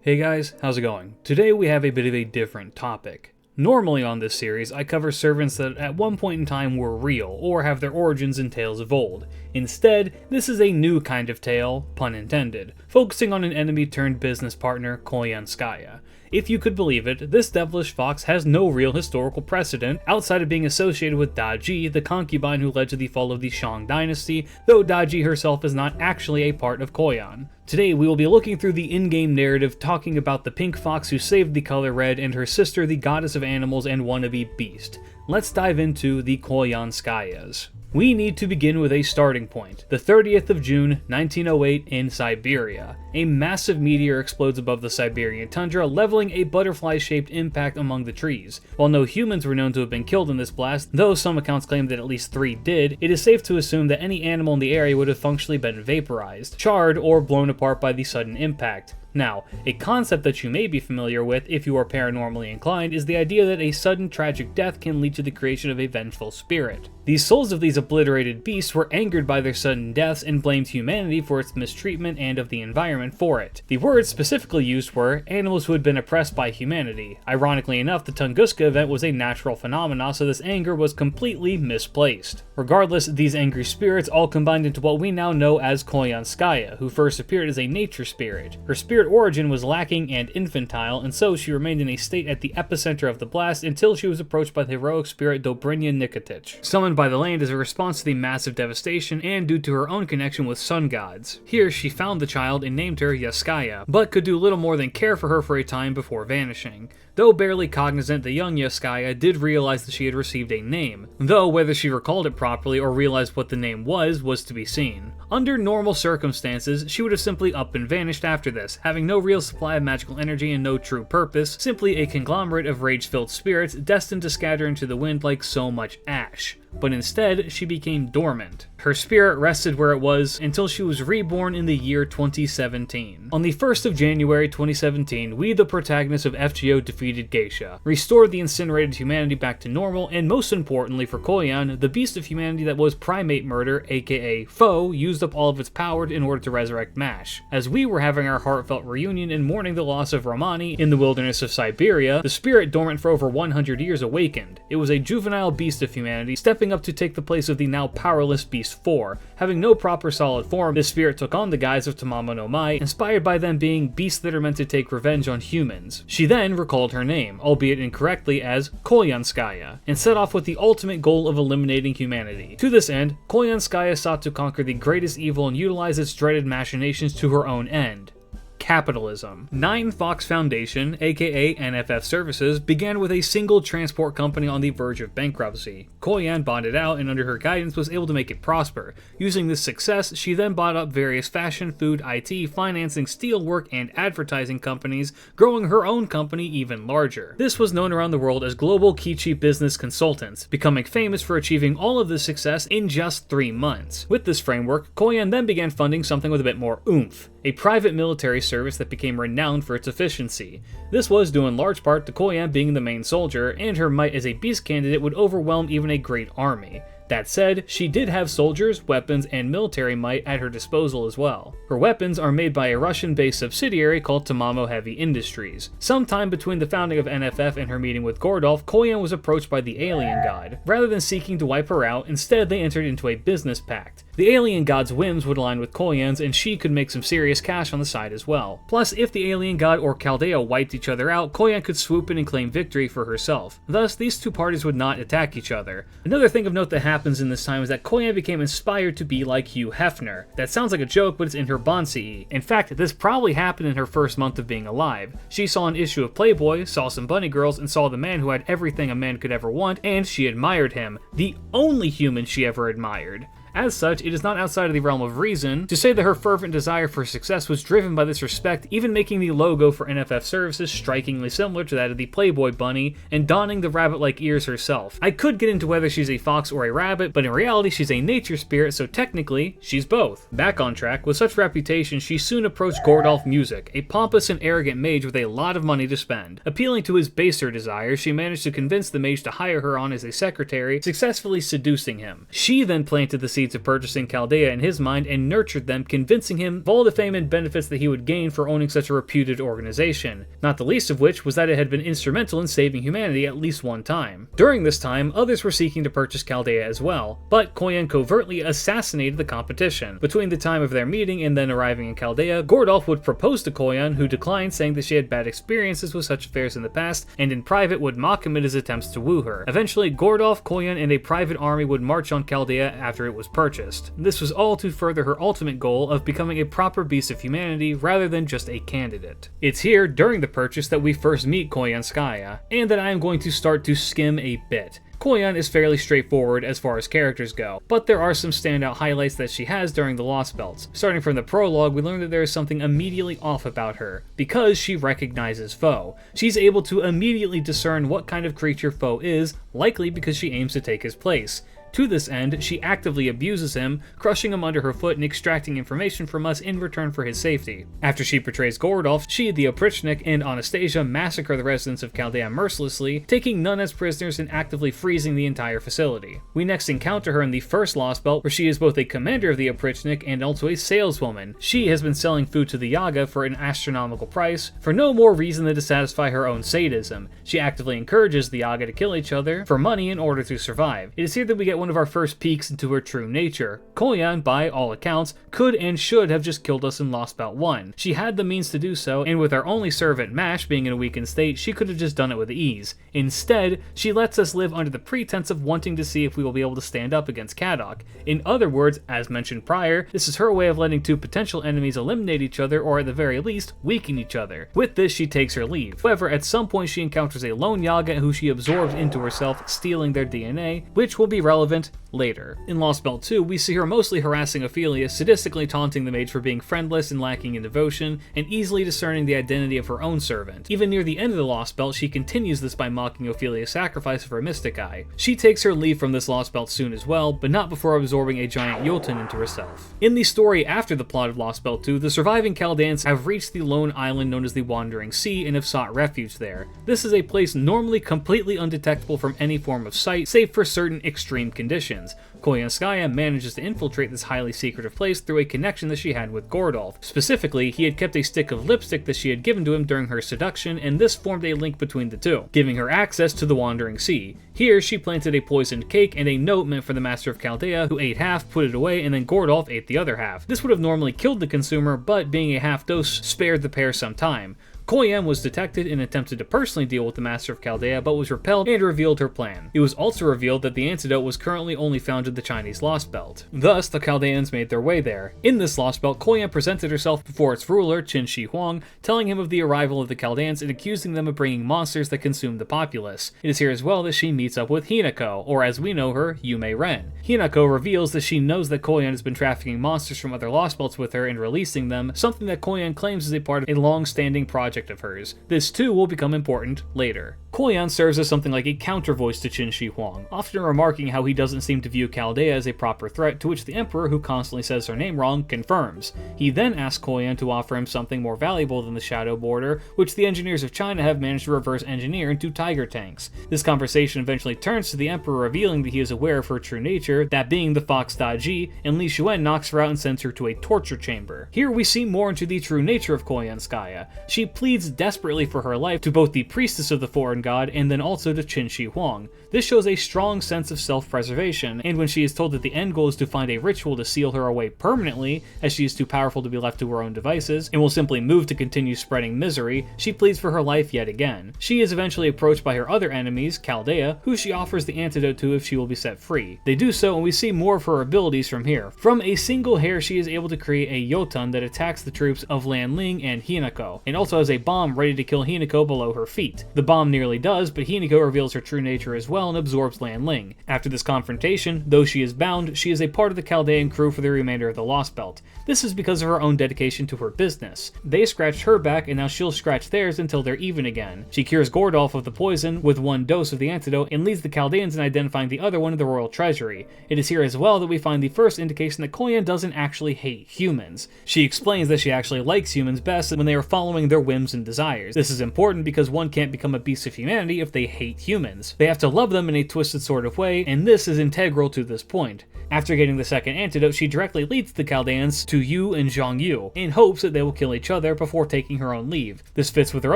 Hey guys, how's it going? Today we have a bit of a different topic. Normally on this series, I cover servants that at one point in time were real, or have their origins in tales of old. Instead, this is a new kind of tale, pun intended, focusing on an enemy turned business partner, Koyanskaya. If you could believe it, this devilish fox has no real historical precedent, outside of being associated with Daji, the concubine who led to the fall of the Shang dynasty, though Daji herself is not actually a part of Koyan. Today we will be looking through the in-game narrative talking about the pink fox who saved the color red and her sister the goddess of animals and wannabe beast. Let's dive into the Koyanskayas. We need to begin with a starting point, the 30th of June, 1908 in Siberia. A massive meteor explodes above the Siberian tundra, leveling a butterfly-shaped impact among the trees. While no humans were known to have been killed in this blast, though some accounts claim that at least 3 did, it is safe to assume that any animal in the area would have functionally been vaporized, charred, or blown apart by the sudden impact. Now, a concept that you may be familiar with if you are paranormally inclined is the idea that a sudden tragic death can lead to the creation of a vengeful spirit. The souls of these obliterated beasts were angered by their sudden deaths and blamed humanity for its mistreatment and of the environment for it. The words specifically used were animals who had been oppressed by humanity. Ironically enough, the Tunguska event was a natural phenomenon, so this anger was completely misplaced. Regardless, these angry spirits all combined into what we now know as Koyanskaya, who first appeared as a nature spirit. Her spirit origin was lacking and infantile, and so she remained in a state at the epicenter of the blast until she was approached by the heroic spirit Dobrynya Nikitich, summoned by the land as a response to the massive devastation and due to her own connection with sun gods. Here she found the child and named her Yaskaya, but could do little more than care for her for a time before vanishing. Though barely cognizant, the young Yaskaya did realize that she had received a name, though whether she recalled it properly or realized what the name was to be seen. Under normal circumstances, she would have simply up and vanished after this, having no real supply of magical energy and no true purpose, simply a conglomerate of rage-filled spirits destined to scatter into the wind like so much ash. But instead, she became dormant. Her spirit rested where it was until she was reborn in the year 2017. On the 1st of January 2017, we, the protagonists of FGO, defeated Geisha, restored the incinerated humanity back to normal, and most importantly for Koyan, the beast of humanity that was primate murder, aka Foe, used up all of its power in order to resurrect MASH. As we were having our heartfelt reunion and mourning the loss of Ramani in the wilderness of Siberia, the spirit dormant for over 100 years awakened. It was a juvenile beast of humanity, stepping up to take the place of the now powerless Beast 4. Having no proper solid form, this spirit took on the guise of Tamamo no Mai, inspired by them being beasts that are meant to take revenge on humans. She then recalled her name, albeit incorrectly, as Koyanskaya, and set off with the ultimate goal of eliminating humanity. To this end, Koyanskaya sought to conquer the greatest evil and utilize its dreaded machinations to her own end: capitalism. Nine Fox Foundation, aka NFF Services, began with a single transport company on the verge of bankruptcy. Koyan bought it out and under her guidance was able to make it prosper. Using this success, she then bought up various fashion, food, IT, financing, steelwork, and advertising companies, growing her own company even larger. This was known around the world as Global Kichi Business Consultants, becoming famous for achieving all of this success in just 3 months. With this framework, Koyan then began funding something with a bit more oomph: a private military service that became renowned for its efficiency. This was due in large part to Koyan being the main soldier, and her might as a beast candidate would overwhelm even a great army. That said, she did have soldiers, weapons, and military might at her disposal as well. Her weapons are made by a Russian-based subsidiary called Tamamo Heavy Industries. Sometime between the founding of NFF and her meeting with Gordolf, Koyan was approached by the alien god. Rather than seeking to wipe her out, instead they entered into a business pact. The alien god's whims would align with Koyan's, and she could make some serious cash on the side as well. Plus, if the alien god or Chaldea wiped each other out, Koyan could swoop in and claim victory for herself. Thus, these two parties would not attack each other. Another thing of note that happens in this time is that Koyan became inspired to be like Hugh Hefner. That sounds like a joke, but it's in her Bonsai. In fact, this probably happened in her first month of being alive. She saw an issue of Playboy, saw some bunny girls, and saw the man who had everything a man could ever want, and she admired him. The only human she ever admired. As such, it is not outside of the realm of reason to say that her fervent desire for success was driven by this respect, even making the logo for NFF Services strikingly similar to that of the Playboy bunny and donning the rabbit-like ears herself. I could get into whether she's a fox or a rabbit, but in reality she's a nature spirit, so technically, she's both. Back on track, with such reputation, she soon approached Gordolf Music, a pompous and arrogant mage with a lot of money to spend. Appealing to his baser desires, she managed to convince the mage to hire her on as a secretary, successfully seducing him. She then planted the seed seeds of purchasing Chaldea in his mind and nurtured them, convincing him of all the fame and benefits that he would gain for owning such a reputed organization, not the least of which was that it had been instrumental in saving humanity at least one time. During this time, others were seeking to purchase Chaldea as well, but Koyan covertly assassinated the competition. Between the time of their meeting and then arriving in Chaldea, Gordolf would propose to Koyan, who declined, saying that she had bad experiences with such affairs in the past, and in private would mock him in his attempts to woo her. Eventually, Gordolf, Koyan, and a private army would march on Chaldea after it was purchased. This was all to further her ultimate goal of becoming a proper beast of humanity rather than just a candidate. It's here, during the purchase, that we first meet Koyanskaya, and that I am going to start to skim a bit. Koyan is fairly straightforward as far as characters go, but there are some standout highlights that she has during the Lostbelts. Starting from the prologue, we learn that there is something immediately off about her, because she recognizes foe. She's able to immediately discern what kind of creature foe is, likely because she aims to take his place. To this end, she actively abuses him, crushing him under her foot and extracting information from us in return for his safety. After she betrays Gordolf, she, the Oprichnik, and Anastasia massacre the residents of Chaldea mercilessly, taking none as prisoners and actively freezing the entire facility. We next encounter her in the first Lostbelt, where she is both a commander of the Oprichnik and also a saleswoman. She has been selling food to the Yaga for an astronomical price, for no more reason than to satisfy her own sadism. She actively encourages the Yaga to kill each other for money in order to survive. It is here that we get one of our first peeks into her true nature. Koyan, by all accounts, could and should have just killed us in Lostbelt 1. She had the means to do so, and with our only servant Mash being in a weakened state, she could have just done it with ease. Instead, she lets us live under the pretense of wanting to see if we will be able to stand up against Kadok. In other words, as mentioned prior, this is her way of letting two potential enemies eliminate each other, or at the very least, weaken each other. With this, she takes her leave. However, at some point she encounters a lone Yaga who she absorbs into herself, stealing their DNA, which will be relevant later. In Lostbelt 2, we see her mostly harassing Ophelia, sadistically taunting the mage for being friendless and lacking in devotion, and easily discerning the identity of her own servant. Even near the end of the Lostbelt, she continues this by mocking Ophelia's sacrifice of her mystic eye. She takes her leave from this Lostbelt soon as well, but not before absorbing a giant Jotun into herself. In the story after the plot of Lostbelt 2, the surviving Chaldeans have reached the lone island known as the Wandering Sea and have sought refuge there. This is a place normally completely undetectable from any form of sight, save for certain extreme conditions. Koyanskaya manages to infiltrate this highly secretive place through a connection that she had with Gordolf. Specifically, he had kept a stick of lipstick that she had given to him during her seduction, and this formed a link between the two, giving her access to the Wandering Sea. Here, she planted a poisoned cake and a note meant for the Master of Chaldea, who ate half, put it away, and then Gordolf ate the other half. This would have normally killed the consumer, but being a half dose spared the pair some time. Koyan was detected and attempted to personally deal with the Master of Chaldea, but was repelled and revealed her plan. It was also revealed that the antidote was currently only found in the Chinese Lostbelt. Thus, the Chaldeans made their way there. In this Lostbelt, Koyan presented herself before its ruler, Qin Shi Huang, telling him of the arrival of the Chaldeans and accusing them of bringing monsters that consumed the populace. It is here as well that she meets up with Hinako, or as we know her, Yume Ren. Hinako reveals that she knows that Koyan has been trafficking monsters from other Lostbelts with her and releasing them, something that Koyan claims is a part of a long-standing project of hers. This too will become important later. Koyan serves as something like a counter-voice to Qin Shi Huang, often remarking how he doesn't seem to view Chaldea as a proper threat, to which the Emperor, who constantly says her name wrong, confirms. He then asks Koyan to offer him something more valuable than the Shadow Border, which the engineers of China have managed to reverse engineer into tiger tanks. This conversation eventually turns to the Emperor revealing that he is aware of her true nature, that being the Fox Daji, and Li Xuan knocks her out and sends her to a torture chamber. Here we see more into the true nature of Koyanskaya. She pleads desperately for her life to both the priestess of the foreign god and then also to Qin Shi Huang. This shows a strong sense of self-preservation, and when she is told that the end goal is to find a ritual to seal her away permanently, as she is too powerful to be left to her own devices, and will simply move to continue spreading misery, she pleads for her life yet again. She is eventually approached by her other enemies, Chaldea, who she offers the antidote to if she will be set free. They do so, and we see more of her abilities from here. From a single hair, she is able to create a Jotun that attacks the troops of Lan Ling and Hinako, and also has a bomb ready to kill Hinako below her feet. The bomb nearly does, but Hinako reveals her true nature as well and absorbs Lan Ling. After this confrontation, though she is bound, she is a part of the Chaldean crew for the remainder of the Lostbelt. This is because of her own dedication to her business. They scratched her back, and now she'll scratch theirs until they're even again. She cures Gordolf of the poison with one dose of the antidote and leads the Chaldeans in identifying the other one in the royal treasury. It is here as well that we find the first indication that Koyan doesn't actually hate humans. She explains that she actually likes humans best when they are following their whims and desires. This is important because one can't become a beast of humanity if they hate humans. They have to love them in a twisted sort of way, and this is integral to this point. After getting the second antidote, she directly leads the Chaldeans to Yu and Zhang Yu, in hopes that they will kill each other before taking her own leave. This fits with her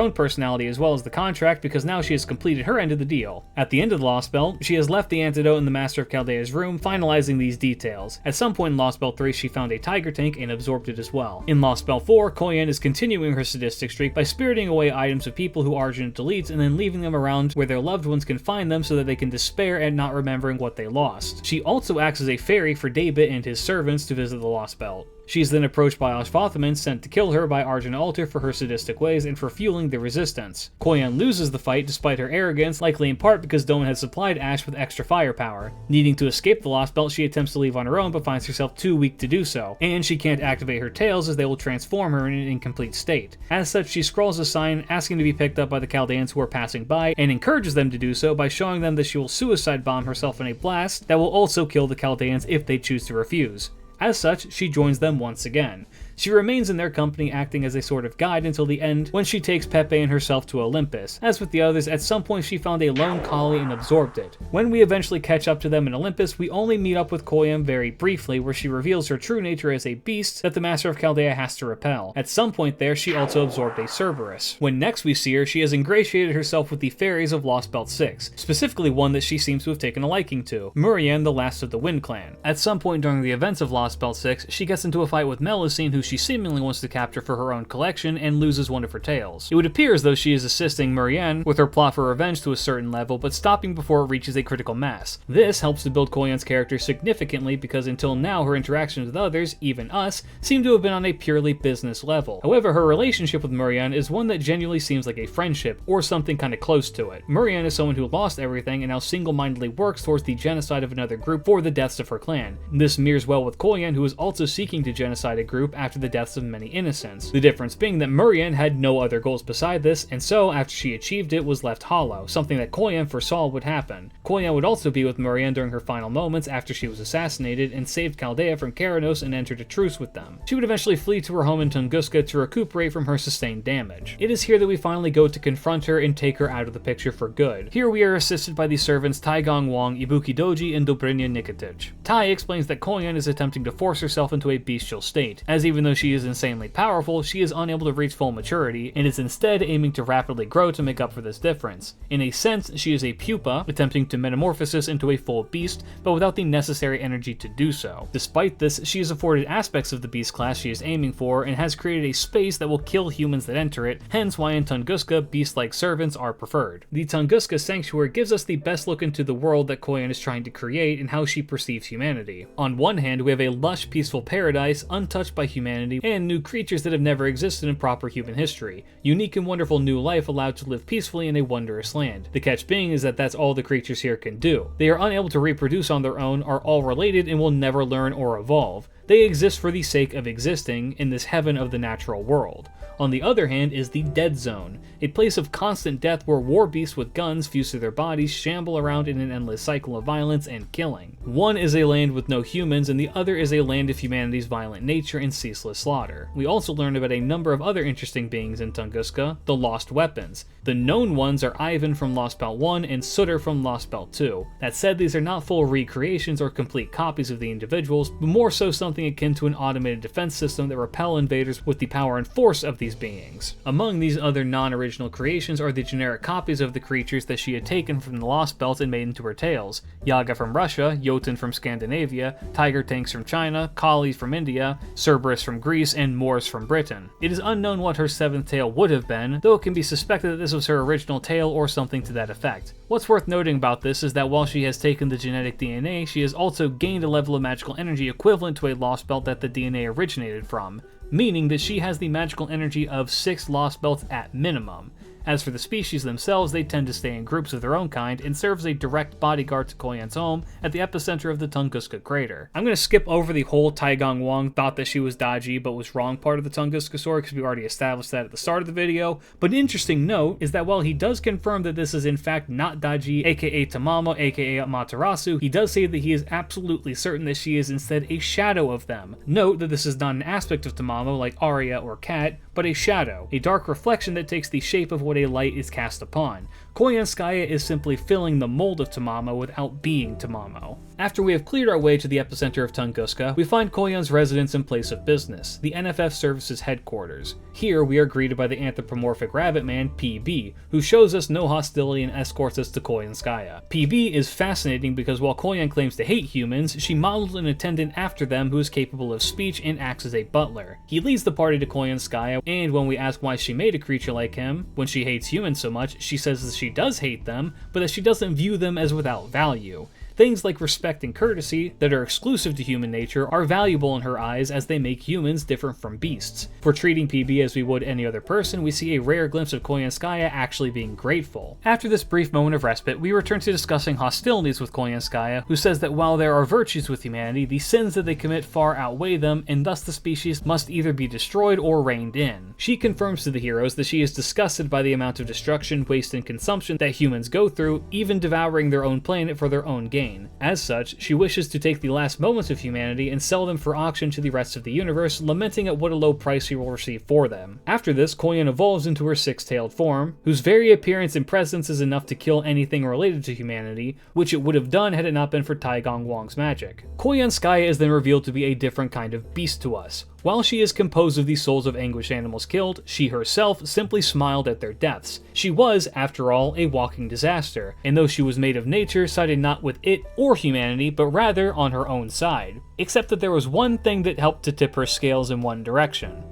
own personality as well as the contract, because now she has completed her end of the deal. At the end of the Lostbelt, she has left the antidote in the Master of Chaldea's room, finalizing these details. At some point in Lostbelt 3, she found a tiger tank and absorbed it as well. In Lostbelt 4, Koyan is continuing her sadistic streak by spiriting away items of people who Argent deletes and then leaving them around where their loved ones can find them so that they can despair at not remembering what they lost. She also acts as a ferry for David and his servants to visit the Lostbelt. She is then approached by Ashvathaman, sent to kill her by Argent Alter for her sadistic ways and for fueling the resistance. Koyan loses the fight despite her arrogance, likely in part because Doan had supplied Ash with extra firepower. Needing to escape the Lostbelt, she attempts to leave on her own but finds herself too weak to do so, and she can't activate her tails as they will transform her in an incomplete state. As such, she scrawls a sign asking to be picked up by the Chaldeans who are passing by, and encourages them to do so by showing them that she will suicide bomb herself in a blast that will also kill the Chaldeans if they choose to refuse. As such, she joins them once again. She remains in their company, acting as a sort of guide until the end, when she takes Pepe and herself to Olympus. As with the others, at some point she found a lone collie and absorbed it. When we eventually catch up to them in Olympus, we only meet up with Koyan very briefly, where she reveals her true nature as a beast that the Master of Chaldea has to repel. At some point there, she also absorbed a Cerberus. When next we see her, she has ingratiated herself with the fairies of Lostbelt 6, specifically one that she seems to have taken a liking to, Murian, the last of the Wind Clan. At some point during the events of Lostbelt 6, she gets into a fight with Melusine, who she seemingly wants to capture for her own collection, and loses one of her tails. It would appear as though she is assisting Murian with her plot for revenge to a certain level, but stopping before it reaches a critical mass. This helps to build Koyan's character significantly because until now her interactions with others, even us, seem to have been on a purely business level. However, her relationship with Murian is one that genuinely seems like a friendship, or something kinda close to it. Murian is someone who lost everything and now single-mindedly works towards the genocide of another group for the deaths of her clan. This mirrors well with Koyan, who is also seeking to genocide a group after the deaths of many innocents. The difference being that Murian had no other goals beside this, and so after she achieved it was left hollow, something that Koyan foresaw would happen. Koyan would also be with Murian during her final moments after she was assassinated and saved Chaldea from Keranos and entered a truce with them. She would eventually flee to her home in Tunguska to recuperate from her sustained damage. It is here that we finally go to confront her and take her out of the picture for good. Here we are assisted by the servants Taigong Wang, Ibuki Doji, and Dobrynya Nikitich. Tai explains that Koyan is attempting to force herself into a bestial state, as even though she is insanely powerful, she is unable to reach full maturity, and is instead aiming to rapidly grow to make up for this difference. In a sense, she is a pupa, attempting to metamorphosis into a full beast, but without the necessary energy to do so. Despite this, she is afforded aspects of the beast class she is aiming for, and has created a space that will kill humans that enter it, hence why in Tunguska, beast-like servants are preferred. The Tunguska Sanctuary gives us the best look into the world that Koyan is trying to create and how she perceives humanity. On one hand, we have a lush, peaceful paradise, untouched by humanity, and new creatures that have never existed in proper human history. Unique and wonderful new life allowed to live peacefully in a wondrous land. The catch being is that that's all the creatures here can do. They are unable to reproduce on their own, are all related, and will never learn or evolve. They exist for the sake of existing in this heaven of the natural world. On the other hand is the Dead Zone, a place of constant death where war beasts with guns fused to their bodies shamble around in an endless cycle of violence and killing. One is a land with no humans, and the other is a land of humanity's violent nature and ceaseless slaughter. We also learn about a number of other interesting beings in Tunguska, the Lost Weapons. The known ones are Ivan from Lostbelt 1 and Sutter from Lostbelt 2. That said, these are not full recreations or complete copies of the individuals, but more so something akin to an automated defense system that repel invaders with the power and force of these beings. Among these other non-original creations are the generic copies of the creatures that she had taken from the Lostbelt and made into her tales. Yaga from Russia, Jotun from Scandinavia, tiger tanks from China, collies from India, Cerberus from Greece, and Moors from Britain. It is unknown what her seventh tail would have been, though it can be suspected that this was her original tail or something to that effect. What's worth noting about this is that while she has taken the genetic DNA, she has also gained a level of magical energy equivalent to a Lostbelt that the DNA originated from, meaning that she has the magical energy of 6 Lostbelts at minimum. As for the species themselves, they tend to stay in groups of their own kind and serve as a direct bodyguard to Koyan's home at the epicenter of the Tunguska crater. I'm going to skip over the whole Taigong Wang thought that she was Daji but was wrong part of the Tunguska story because we already established that at the start of the video. But an interesting note is that while he does confirm that this is in fact not Daji, aka Tamamo, aka Amaterasu, he does say that he is absolutely certain that she is instead a shadow of them. Note that this is not an aspect of Tamamo like Arya or Kat, but a shadow, a dark reflection that takes the shape of what a light is cast upon. Koyanskaya is simply filling the mold of Tamamo without being Tamamo. After we have cleared our way to the epicenter of Tunguska, we find Koyan's residence and place of business, the NFF Services headquarters. Here we are greeted by the anthropomorphic rabbit man PB, who shows us no hostility and escorts us to Koyanskaya. PB is fascinating because while Koyan claims to hate humans, she modeled an attendant after them who is capable of speech and acts as a butler. He leads the party to Koyanskaya, and when we ask why she made a creature like him, when she hates humans so much, she says that she does hate them, but that she doesn't view them as without value. Things like respect and courtesy, that are exclusive to human nature, are valuable in her eyes as they make humans different from beasts. For treating PB as we would any other person, we see a rare glimpse of Koyanskaya actually being grateful. After this brief moment of respite, we return to discussing hostilities with Koyanskaya, who says that while there are virtues with humanity, the sins that they commit far outweigh them, and thus the species must either be destroyed or reined in. She confirms to the heroes that she is disgusted by the amount of destruction, waste, and consumption that humans go through, even devouring their own planet for their own gain. As such, she wishes to take the last moments of humanity and sell them for auction to the rest of the universe, lamenting at what a low price she will receive for them. After this, Koyan evolves into her six-tailed form, whose very appearance and presence is enough to kill anything related to humanity, which it would have done had it not been for Taigong Wang's magic. Koyanskaya is then revealed to be a different kind of beast to us. While she is composed of the souls of anguished animals killed, she herself simply smiled at their deaths. She was, after all, a walking disaster, and though she was made of nature, sided not with it or humanity, but rather on her own side. Except that there was one thing that helped to tip her scales in one direction: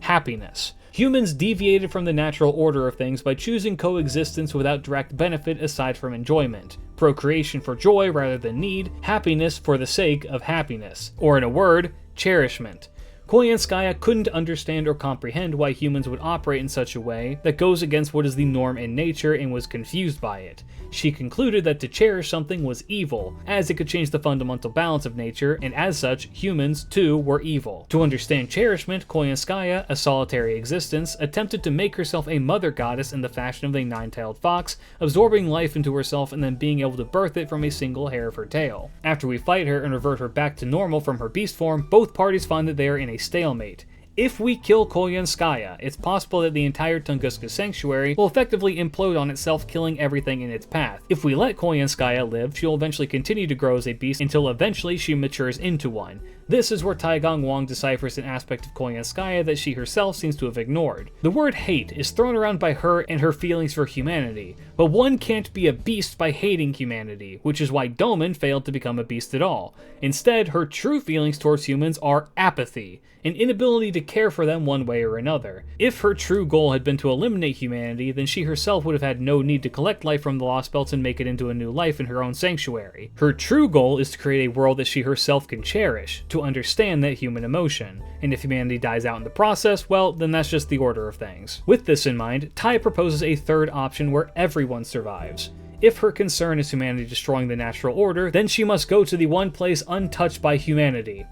happiness. Humans deviated from the natural order of things by choosing coexistence without direct benefit aside from enjoyment. Procreation for joy rather than need, happiness for the sake of happiness. Or in a word, cherishment. Koyanskaya couldn't understand or comprehend why humans would operate in such a way that goes against what is the norm in nature and was confused by it. She concluded that to cherish something was evil, as it could change the fundamental balance of nature, and as such, humans, too, were evil. To understand cherishment, Koyanskaya, a solitary existence, attempted to make herself a mother goddess in the fashion of a nine-tailed fox, absorbing life into herself and then being able to birth it from a single hair of her tail. After we fight her and revert her back to normal from her beast form, both parties find that they are in a stalemate. If we kill Koyanskaya, it's possible that the entire Tunguska Sanctuary will effectively implode on itself, killing everything in its path. If we let Koyanskaya live, she'll eventually continue to grow as a beast until eventually she matures into one. This is where Taigong Wang deciphers an aspect of Koyanskaya that she herself seems to have ignored. The word hate is thrown around by her and her feelings for humanity, but one can't be a beast by hating humanity, which is why Doman failed to become a beast at all. Instead, her true feelings towards humans are apathy, an inability to care for them one way or another. If her true goal had been to eliminate humanity, then she herself would have had no need to collect life from the Lostbelts and make it into a new life in her own sanctuary. Her true goal is to create a world that she herself can cherish, to understand that human emotion, and if humanity dies out in the process, well, then that's just the order of things. With this in mind, Tai proposes a third option where everyone survives. If her concern is humanity destroying the natural order, then she must go to the one place untouched by humanity: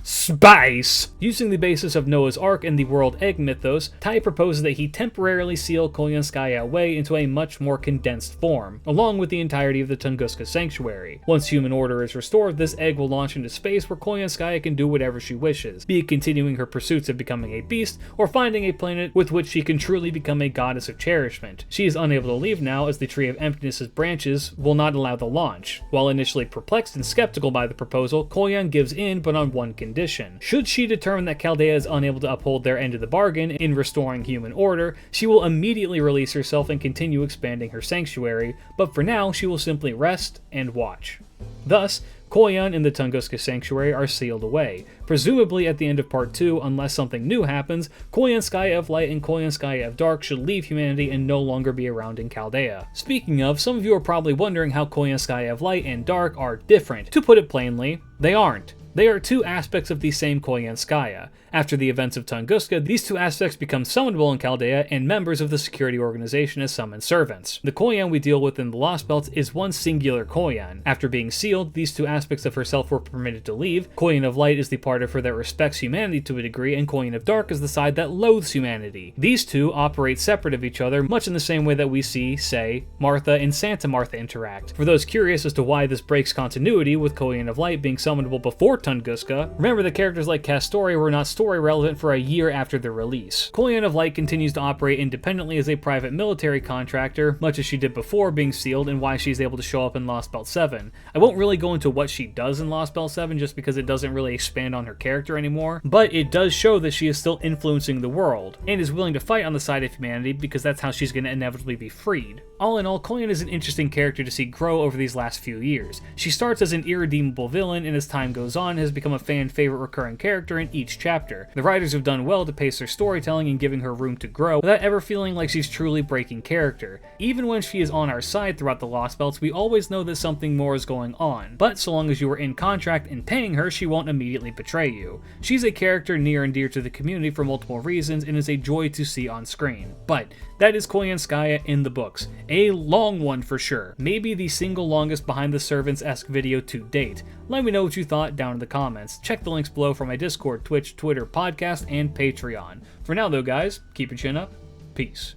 space! Using the basis of Noah's Ark and the World Egg mythos, Tai proposes that he temporarily seal Koyanskaya away into a much more condensed form, along with the entirety of the Tunguska Sanctuary. Once human order is restored, this egg will launch into space where Koyanskaya can do whatever she wishes, be it continuing her pursuits of becoming a beast, or finding a planet with which she can truly become a goddess of cherishment. She is unable to leave now, as the Tree of Emptiness's branches will not allow the launch. While initially perplexed and skeptical by the proposal, Koyan gives in, but on one condition. Should she determine that Chaldea is unable to uphold their end of the bargain in restoring human order, she will immediately release herself and continue expanding her sanctuary, but for now she will simply rest and watch. Thus, Koyan and the Tunguska Sanctuary are sealed away. Presumably at the end of Part 2, unless something new happens, Koyanskaya of Light and Koyanskaya of Dark should leave humanity and no longer be around in Chaldea. Speaking of, some of you are probably wondering how Koyanskaya of Light and Dark are different. To put it plainly, they aren't. They are two aspects of the same Koyanskaya. After the events of Tunguska, these two aspects become summonable in Chaldea and members of the security organization as summoned servants. The Koyan we deal with in the Lostbelts is one singular Koyan. After being sealed, these two aspects of herself were permitted to leave. Koyan of Light is the part of her that respects humanity to a degree, and Koyan of Dark is the side that loathes humanity. These two operate separate of each other, much in the same way that we see, say, Martha and Santa Martha interact. For those curious as to why this breaks continuity with Koyan of Light being summonable before Tunguska. Remember that characters like Castori were not story relevant for a year after their release. Koyan of Light continues to operate independently as a private military contractor, much as she did before being sealed, and why she's able to show up in Lostbelt 7. I won't really go into what she does in Lostbelt 7 just because it doesn't really expand on her character anymore, but it does show that she is still influencing the world, and is willing to fight on the side of humanity because that's how she's going to inevitably be freed. All in all, Koyan is an interesting character to see grow over these last few years. She starts as an irredeemable villain, and as time goes on has become a fan favorite recurring character in each chapter. The writers have done well to pace her storytelling and giving her room to grow without ever feeling like she's truly breaking character. Even when she is on our side throughout the Lostbelts, we always know that something more is going on, but so long as you are in contract and paying her, she won't immediately betray you. She's a character near and dear to the community for multiple reasons and is a joy to see on screen. But that is Koyanskaya in the books. A long one for sure. Maybe the single longest Behind the Servants-esque video to date. Let me know what you thought down in the comments. Check the links below for my Discord, Twitch, Twitter, podcast, and Patreon. For now though guys, keep your chin up. Peace.